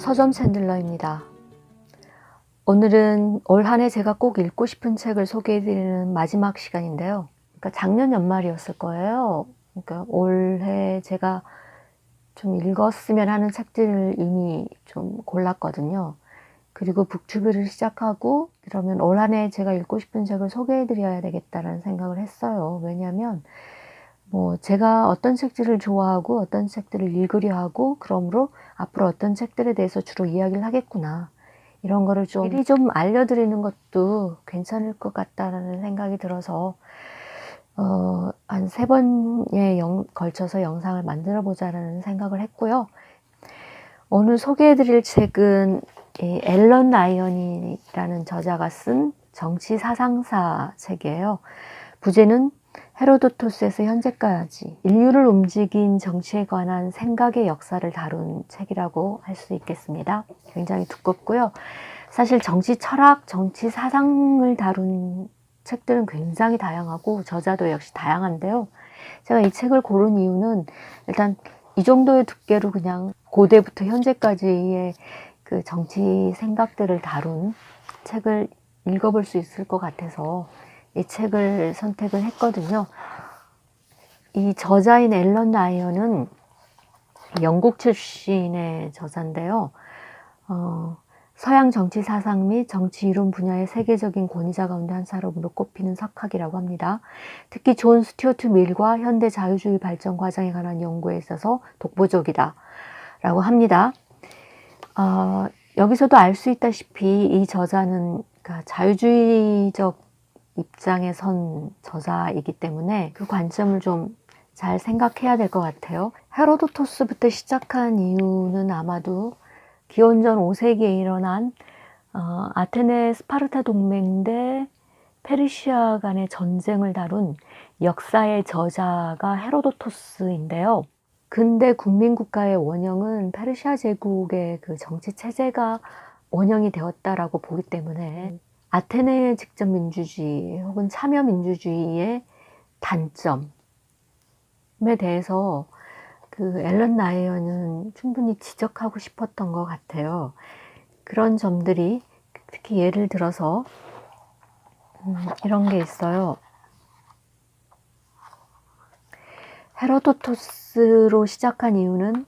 서점 챈들러입니다. 오늘은 올 한 해 제가 꼭 읽고 싶은 책을 소개해드리는 마지막 시간인데요. 그러니까 작년 연말이었을 거예요. 그러니까 올해 제가 좀 읽었으면 하는 책들을 이미 좀 골랐거든요. 그리고 북튜브를 시작하고 그러면 올 한 해 제가 읽고 싶은 책을 소개해드려야 되겠다라는 생각을 했어요. 왜냐하면 제가 어떤 책들을 좋아하고 어떤 책들을 읽으려 하고 그러므로 앞으로 어떤 책들에 대해서 주로 이야기를 하겠구나. 이런 거를 미리 좀 알려드리는 것도 괜찮을 것 같다라는 생각이 들어서 한 3번에 걸쳐서 영상을 만들어 보자라는 생각을 했고요. 오늘 소개해드릴 책은 앨런 라이언이라는 저자가 쓴 정치 사상사 책이에요. 부제는 헤로도토스에서 현재까지 인류를 움직인 정치에 관한 생각의 역사를 다룬 책이라고 할 수 있겠습니다. 굉장히 두껍고요. 사실 정치 철학, 정치 사상을 다룬 책들은 굉장히 다양하고 저자도 역시 다양한데요. 제가 이 책을 고른 이유는 일단 이 정도의 두께로 그냥 고대부터 현재까지의 그 정치 생각들을 다룬 책을 읽어볼 수 있을 것 같아서 이 책을 선택을 했거든요. 이 저자인 앨런 라이언은 영국 출신의 저자인데요. 서양 정치 사상 및 정치 이론 분야의 세계적인 권위자 가운데 한 사람으로 꼽히는 석학이라고 합니다. 특히 존 스튜어트 밀과 현대 자유주의 발전 과정에 관한 연구에 있어서 독보적이다 라고 합니다. 여기서도 알 수 있다시피 이 저자는 자유주의적 입장에 선 저자이기 때문에 그 관점을 좀 잘 생각해야 될 것 같아요. 헤로도토스부터 시작한 이유는 아마도 기원전 5세기에 일어난 아테네 스파르타 동맹 대 페르시아 간의 전쟁을 다룬 역사의 저자가 헤로도토스인데요. 근대 국민국가의 원형은 페르시아 제국의 그 정치 체제가 원형이 되었다라고 보기 때문에 아테네의 직접 민주주의 혹은 참여 민주주의의 단점에 대해서 그 앨런 라이언은 충분히 지적하고 싶었던 것 같아요. 그런 점들이 특히 예를 들어서 이런 게 있어요. 헤로도토스로 시작한 이유는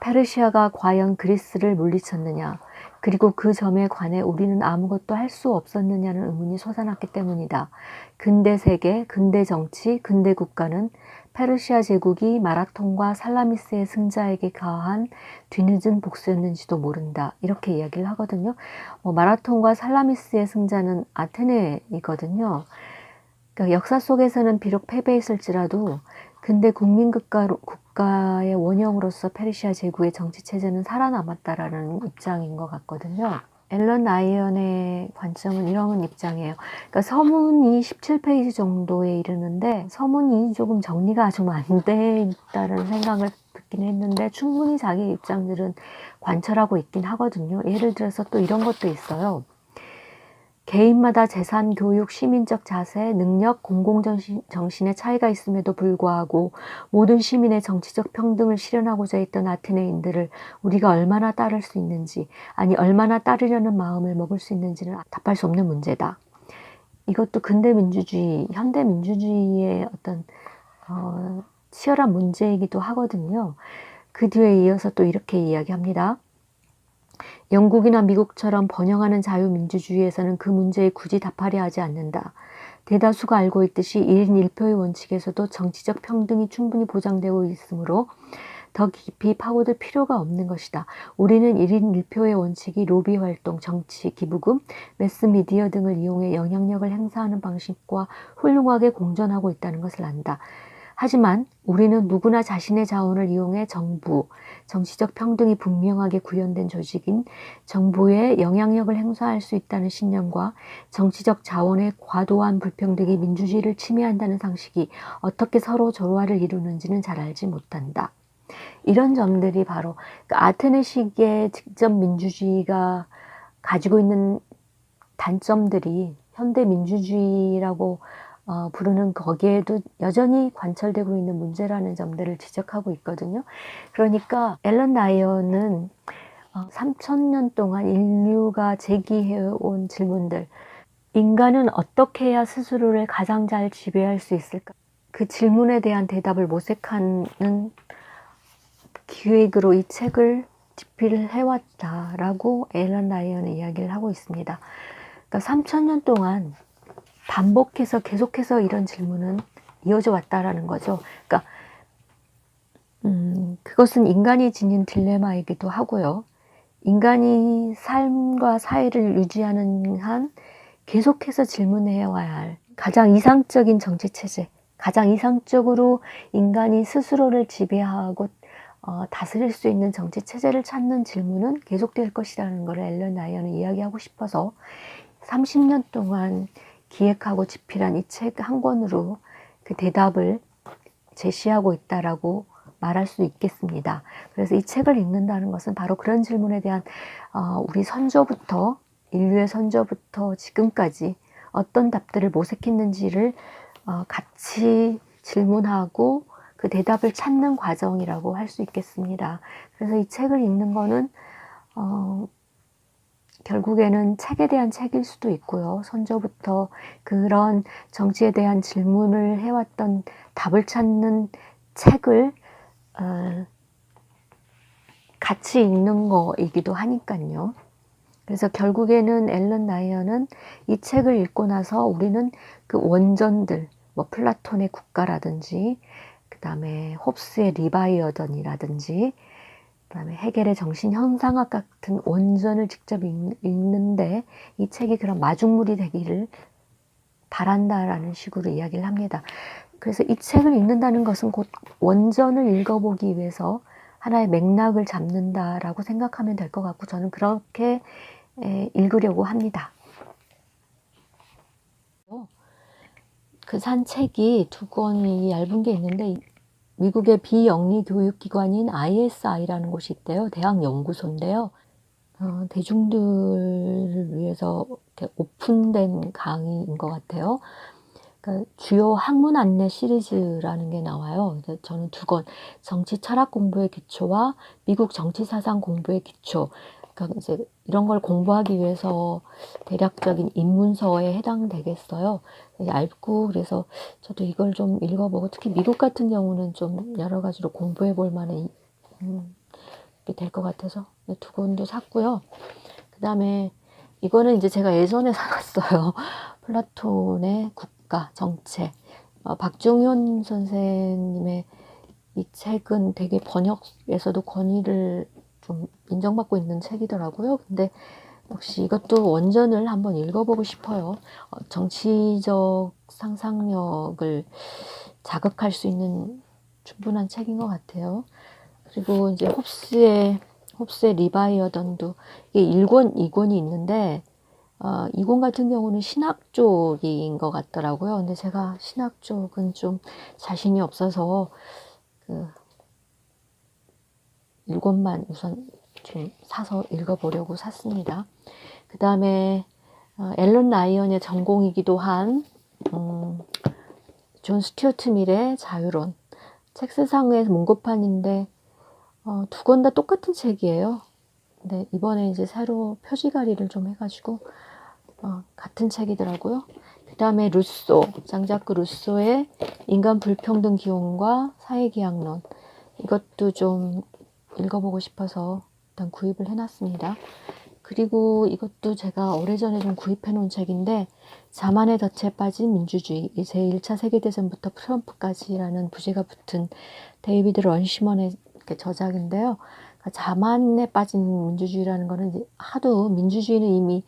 페르시아가 과연 그리스를 물리쳤느냐, 그리고 그 점에 관해 우리는 아무것도 할 수 없었느냐는 의문이 솟아났기 때문이다. 근대 세계, 근대 정치, 근대 국가는 페르시아 제국이 마라톤과 살라미스의 승자에게 가한 뒤늦은 복수였는지도 모른다. 이렇게 이야기를 하거든요. 마라톤과 살라미스의 승자는 아테네이거든요. 그러니까 역사 속에서는 비록 패배했을지라도 근대 국가의 원형으로서 페르시아 제국의 정치체제는 살아남았다라는 입장인 것 같거든요. 앨런 라이언의 관점은 이런 입장이에요. 그러니까 서문이 17페이지 정도에 이르는데 서문이 조금 정리가 좀 안 돼 있다는 생각을 듣긴 했는데 충분히 자기 입장들은 관철하고 있긴 하거든요. 예를 들어서 또 이런 것도 있어요. 개인마다 재산, 교육, 시민적 자세, 능력, 공공정신의 차이가 있음에도 불구하고 모든 시민의 정치적 평등을 실현하고자 했던 아테네인들을 우리가 얼마나 따를 수 있는지, 아니 얼마나 따르려는 마음을 먹을 수 있는지는 답할 수 없는 문제다. 이것도 근대 민주주의, 현대 민주주의의 어떤 치열한 문제이기도 하거든요. 그 뒤에 이어서 또 이렇게 이야기합니다. 영국이나 미국처럼 번영하는 자유민주주의에서는 그 문제에 굳이 답하려 하지 않는다. 대다수가 알고 있듯이 1인 1표의 원칙에서도 정치적 평등이 충분히 보장되고 있으므로 더 깊이 파고들 필요가 없는 것이다. 우리는 1인 1표의 원칙이 로비 활동, 정치, 기부금, 매스미디어 등을 이용해 영향력을 행사하는 방식과 훌륭하게 공존하고 있다는 것을 안다. 하지만 우리는 누구나 자신의 자원을 이용해 정치적 평등이 분명하게 구현된 조직인 정부에 영향력을 행사할 수 있다는 신념과 정치적 자원의 과도한 불평등이 민주주의를 침해한다는 상식이 어떻게 서로 조화를 이루는지는 잘 알지 못한다. 이런 점들이 바로 아테네식의 직접 민주주의가 가지고 있는 단점들이 현대 민주주의라고 부르는 거기에도 여전히 관철되고 있는 문제라는 점들을 지적하고 있거든요. 그러니까 앨런 라이언은 3000년 동안 인류가 제기해온 질문들. 인간은 어떻게 해야 스스로를 가장 잘 지배할 수 있을까? 그 질문에 대한 대답을 모색하는 기획으로 이 책을 집필을 해왔다라고 앨런 라이언은 이야기를 하고 있습니다. 그러니까 3000년 동안 반복해서 계속해서 이런 질문은 이어져 왔다라는 거죠. 그러니까 그것은 인간이 지닌 딜레마이기도 하고요. 인간이 삶과 사회를 유지하는 한 계속해서 질문해 와야 할 가장 이상적인 정치체제, 가장 이상적으로 인간이 스스로를 지배하고 다스릴 수 있는 정치체제를 찾는 질문은 계속될 것이라는 것을 앨런 라이언은 이야기하고 싶어서 30년 동안 기획하고 집필한 이 책 한 권으로 그 대답을 제시하고 있다라고 말할 수 있겠습니다. 그래서 이 책을 읽는다는 것은 바로 그런 질문에 대한 우리 선조부터 인류의 선조부터 지금까지 어떤 답들을 모색했는지를 같이 질문하고 그 대답을 찾는 과정이라고 할 수 있겠습니다. 그래서 이 책을 읽는 거는 결국에는 책에 대한 책일 수도 있고요. 선조부터 그런 정치에 대한 질문을 해왔던 답을 찾는 책을 같이 읽는 거이기도 하니까요. 그래서 결국에는 앨런 라이언은 이 책을 읽고 나서 우리는 그 원전들, 뭐 플라톤의 국가라든지, 그 다음에 홉스의 리바이어던이라든지, 그 다음에 헤겔의 정신현상학 같은 원전을 직접 읽는데 이 책이 그런 마중물이 되기를 바란다라는 식으로 이야기를 합니다. 그래서 이 책을 읽는다는 것은 곧 원전을 읽어보기 위해서 하나의 맥락을 잡는다라고 생각하면 될 것 같고 저는 그렇게 읽으려고 합니다. 그 산 책이 두 권이 얇은 게 있는데 미국의 비영리 교육기관인 ISI라는 곳이 있대요. 대학연구소인데요. 대중들을 위해서 이렇게 오픈된 강의인 것 같아요. 그러니까 주요 학문 안내 시리즈라는 게 나와요. 저는 두 권, 정치 철학 공부의 기초와 미국 정치 사상 공부의 기초. 그러니까 이제 이런 걸 공부하기 위해서 대략적인 입문서에 해당되겠어요. 얇고 그래서 저도 이걸 좀 읽어보고 특히 미국 같은 경우는 좀 여러 가지로 공부해 볼 만한 될 것 같아서 두 권도 샀고요. 그 다음에 이거는 이제 제가 예전에 사놨어요. 플라톤의 국가 정체. 박종현 선생님의 이 책은 되게 번역에서도 권위를 좀 인정받고 있는 책이더라고요. 근데 역시 이것도 원전을 한번 읽어보고 싶어요. 정치적 상상력을 자극할 수 있는 충분한 책인 것 같아요. 그리고 이제 홉스의 리바이어던도 이게 1권, 2권이 있는데 2권 같은 경우는 신학 쪽인 것 같더라고요. 근데 제가 신학 쪽은 좀 자신이 없어서 그 1권만 우선 좀 사서 읽어보려고 샀습니다. 그 다음에 앨런 라이언의 전공이기도 한 존 스튜어트 밀의 자유론. 책 세상의 문고판인데 두 권 다 똑같은 책이에요. 근데 이번에 이제 새로 표지가리를 좀 해가지고 같은 책이더라고요. 그 다음에 장자크 루소의 인간 불평등 기원과 사회계약론. 이것도 좀 읽어보고 싶어서 일단 구입을 해놨습니다. 그리고 이것도 제가 오래전에 좀 구입해 놓은 책인데 자만의 덫에 빠진 민주주의 제1차 세계대전부터 트럼프까지라는 부제가 붙은 데이비드 런시먼의 저작인데요. 그러니까 자만에 빠진 민주주의라는 거는 하도 민주주의는 이미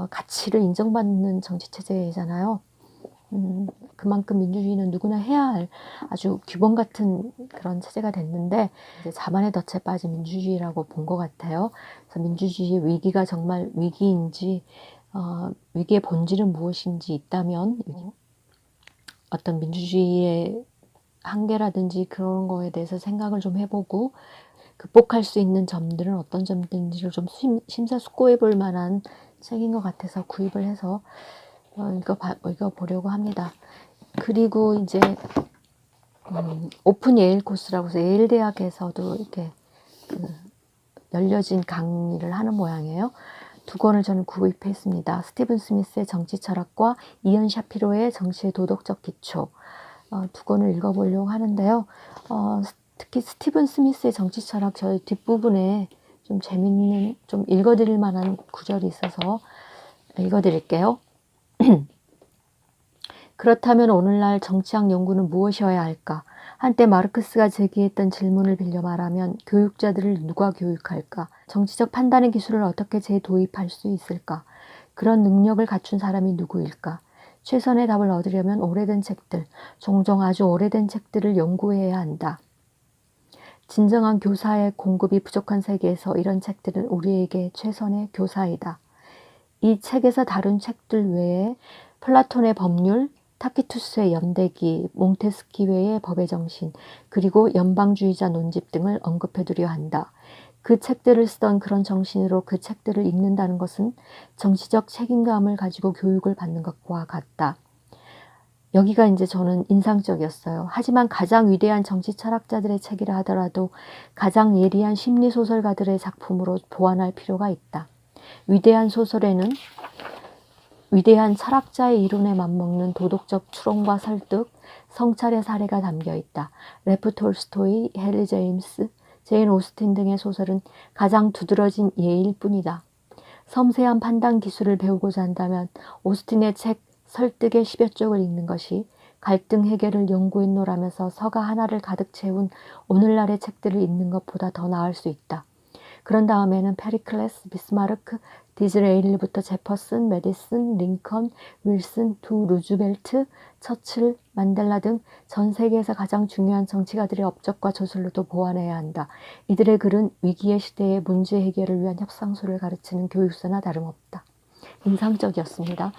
가치를 인정받는 정치체제잖아요. 그만큼 민주주의는 누구나 해야 할 아주 규범 같은 그런 체제가 됐는데 이제 자만의 덫에 빠진 민주주의라고 본 것 같아요. 그래서 민주주의의 위기가 정말 위기인지 위기의 본질은 무엇인지 있다면 어떤 민주주의의 한계라든지 그런 거에 대해서 생각을 좀 해보고 극복할 수 있는 점들은 어떤 점들인지를 좀 심사숙고해 볼 만한 책인 것 같아서 구입을 해서 읽어보려고 합니다. 그리고 이제 오픈 예일 코스라고 해서 예일 대학에서도 이렇게 열려진 강의를 하는 모양이에요. 두 권을 저는 구입했습니다. 스티븐 스미스의 정치 철학과 이언 샤피로의 정치의 도덕적 기초, 두 권을 읽어보려고 하는데요. 특히 스티븐 스미스의 정치 철학 저 뒷부분에 좀 재밌는, 좀 읽어드릴 만한 구절이 있어서 읽어드릴게요. 그렇다면 오늘날 정치학 연구는 무엇이어야 할까? 한때 마르크스가 제기했던 질문을 빌려 말하면 교육자들을 누가 교육할까? 정치적 판단의 기술을 어떻게 재도입할 수 있을까? 그런 능력을 갖춘 사람이 누구일까? 최선의 답을 얻으려면 오래된 책들, 종종 아주 오래된 책들을 연구해야 한다. 진정한 교사의 공급이 부족한 세계에서 이런 책들은 우리에게 최선의 교사이다. 이 책에서 다룬 책들 외에 플라톤의 법률, 타키투스의 연대기, 몽테스키웨의 법의 정신, 그리고 연방주의자 논집 등을 언급해두려 한다. 그 책들을 쓰던 그런 정신으로 그 책들을 읽는다는 것은 정치적 책임감을 가지고 교육을 받는 것과 같다. 여기가 이제 저는 인상적이었어요. 하지만 가장 위대한 정치 철학자들의 책이라 하더라도 가장 예리한 심리소설가들의 작품으로 보완할 필요가 있다. 위대한 소설에는 위대한 철학자의 이론에 맞먹는 도덕적 추론과 설득, 성찰의 사례가 담겨 있다. 레프 톨스토이, 헨리 제임스, 제인 오스틴 등의 소설은 가장 두드러진 예일 뿐이다. 섬세한 판단 기술을 배우고자 한다면 오스틴의 책 설득의 10여 쪽을 읽는 것이 갈등 해결을 연구했노라면서 서가 하나를 가득 채운 오늘날의 책들을 읽는 것보다 더 나을 수 있다. 그런 다음에는 페리클레스, 비스마르크, 디즈레일리부터 제퍼슨, 메디슨, 링컨, 윌슨, 두 루즈벨트, 처칠, 만델라 등 전 세계에서 가장 중요한 정치가들의 업적과 저술로도 보완해야 한다. 이들의 글은 위기의 시대의 문제 해결을 위한 협상소를 가르치는 교육서나 다름없다. 인상적이었습니다.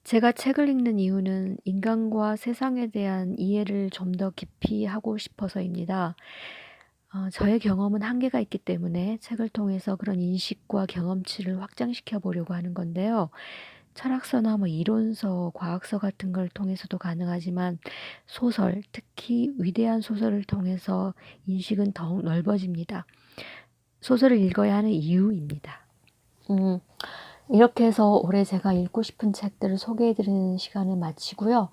제가 책을 읽는 이유는 인간과 세상에 대한 이해를 좀 더 깊이 하고 싶어서입니다. 저의 경험은 한계가 있기 때문에 책을 통해서 그런 인식과 경험치를 확장시켜 보려고 하는 건데요. 철학서나 이론서, 과학서 같은 걸 통해서도 가능하지만 소설, 특히 위대한 소설을 통해서 인식은 더욱 넓어집니다. 소설을 읽어야 하는 이유입니다. 이렇게 해서 올해 제가 읽고 싶은 책들을 소개해드리는 시간을 마치고요.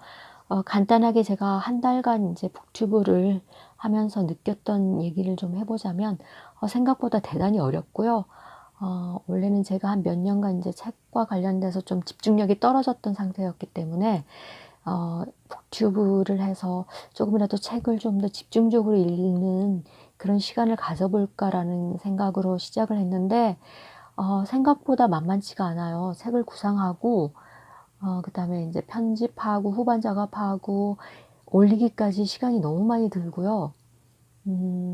간단하게 제가 한 달간 이제 북튜브를 하면서 느꼈던 얘기를 좀 해보자면 생각보다 대단히 어렵고요. 원래는 제가 한 몇 년간 이제 책과 관련돼서 좀 집중력이 떨어졌던 상태였기 때문에 북튜브를 해서 조금이라도 책을 좀 더 집중적으로 읽는 그런 시간을 가져볼까라는 생각으로 시작을 했는데 생각보다 만만치가 않아요. 책을 구상하고 그 다음에 이제 편집하고 후반 작업하고 올리기까지 시간이 너무 많이 들고요.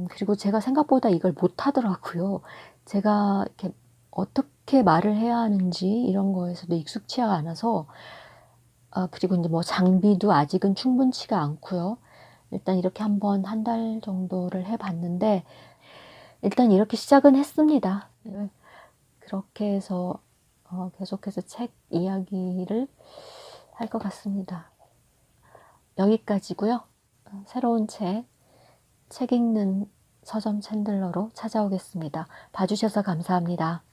그리고 제가 생각보다 이걸 못하더라고요. 제가 이렇게 어떻게 말을 해야 하는지 이런 거에서도 익숙치가 않아서 그리고 이제 장비도 아직은 충분치가 않고요. 일단 이렇게 한번 한 달 정도를 해봤는데 일단 이렇게 시작은 했습니다. 그렇게 해서 계속해서 책 이야기를 할 것 같습니다. 여기까지고요. 새로운 책 읽는 서점 챈들러로 찾아오겠습니다. 봐주셔서 감사합니다.